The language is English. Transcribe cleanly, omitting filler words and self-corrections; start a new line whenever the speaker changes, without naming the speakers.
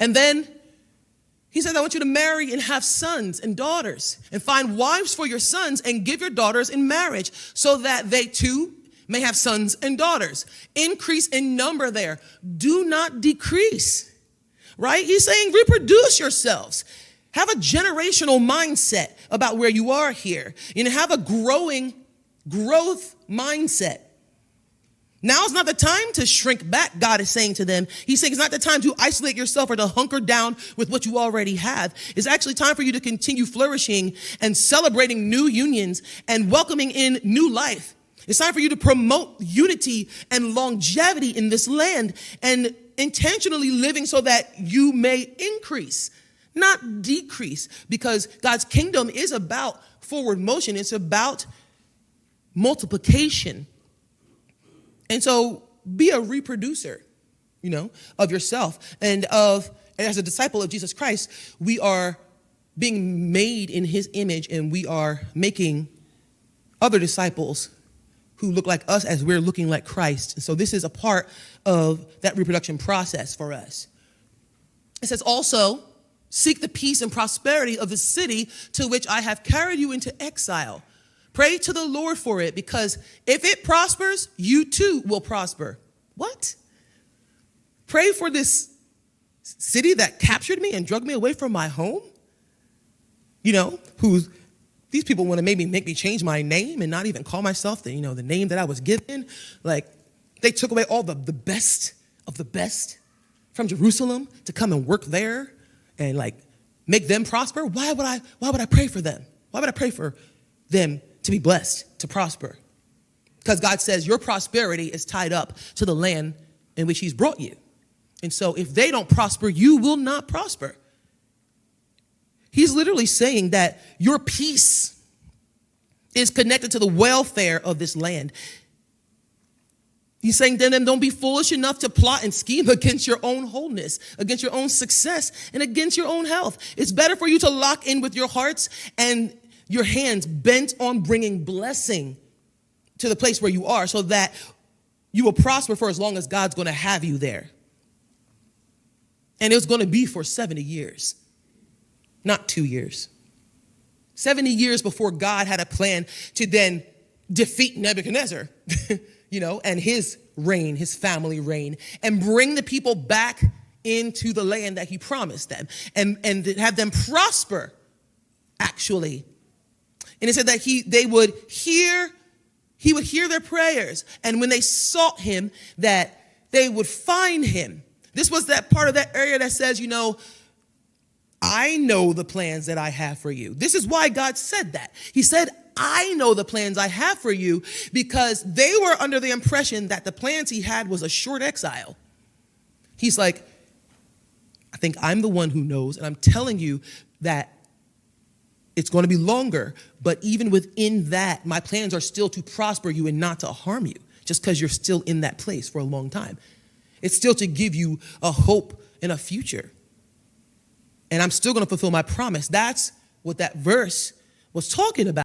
And then he said, I want you to marry and have sons and daughters, and find wives for your sons and give your daughters in marriage, so that they too may have sons and daughters. Increase in number there. Do not decrease, right? He's saying reproduce yourselves. Have a generational mindset about where you are here. Have a growth mindset. Now is not the time to shrink back, God is saying to them. He's saying it's not the time to isolate yourself or to hunker down with what you already have. It's actually time for you to continue flourishing and celebrating new unions and welcoming in new life. It's time for you to promote unity and longevity in this land and intentionally living so that you may increase, not decrease, because God's kingdom is about forward motion. It's about multiplication. And so be a reproducer, of yourself and as a disciple of Jesus Christ, we are being made in his image, and we are making other disciples who look like us as we're looking like Christ. And so this is a part of that reproduction process for us. It says also, seek the peace and prosperity of the city to which I have carried you into exile. Pray to the Lord for it, because if it prospers, you too will prosper. What? Pray for this city that captured me and drug me away from my home? These people want to maybe make me change my name and not even call myself the name that I was given. Like, they took away all the best of the best from Jerusalem to come and work there and make them prosper. Why would I pray for them? Why would I pray for them to be blessed, to prosper? Because God says your prosperity is tied up to the land in which he's brought you. And so if they don't prosper, you will not prosper. He's literally saying that your peace is connected to the welfare of this land. He's saying to them, don't be foolish enough to plot and scheme against your own wholeness, against your own success, and against your own health. It's better for you to lock in with your hearts and your hands bent on bringing blessing to the place where you are, so that you will prosper for as long as God's going to have you there. And it's going to be for 70 years. Not 2 years. 70 years before God had a plan to then defeat Nebuchadnezzar, and his reign, his family reign, and bring the people back into the land that he promised them and have them prosper, actually. And it said that he would hear their prayers. And when they sought him, that they would find him. This was that part of that area that says, I know the plans that I have for you. This is why God said that. He said, I know the plans I have for you, because they were under the impression that the plans he had was a short exile. He's like, I think I'm the one who knows, and I'm telling you that it's going to be longer, but even within that, my plans are still to prosper you and not to harm you, just because you're still in that place for a long time. It's still to give you a hope and a future. And I'm still going to fulfill my promise. That's what that verse was talking about.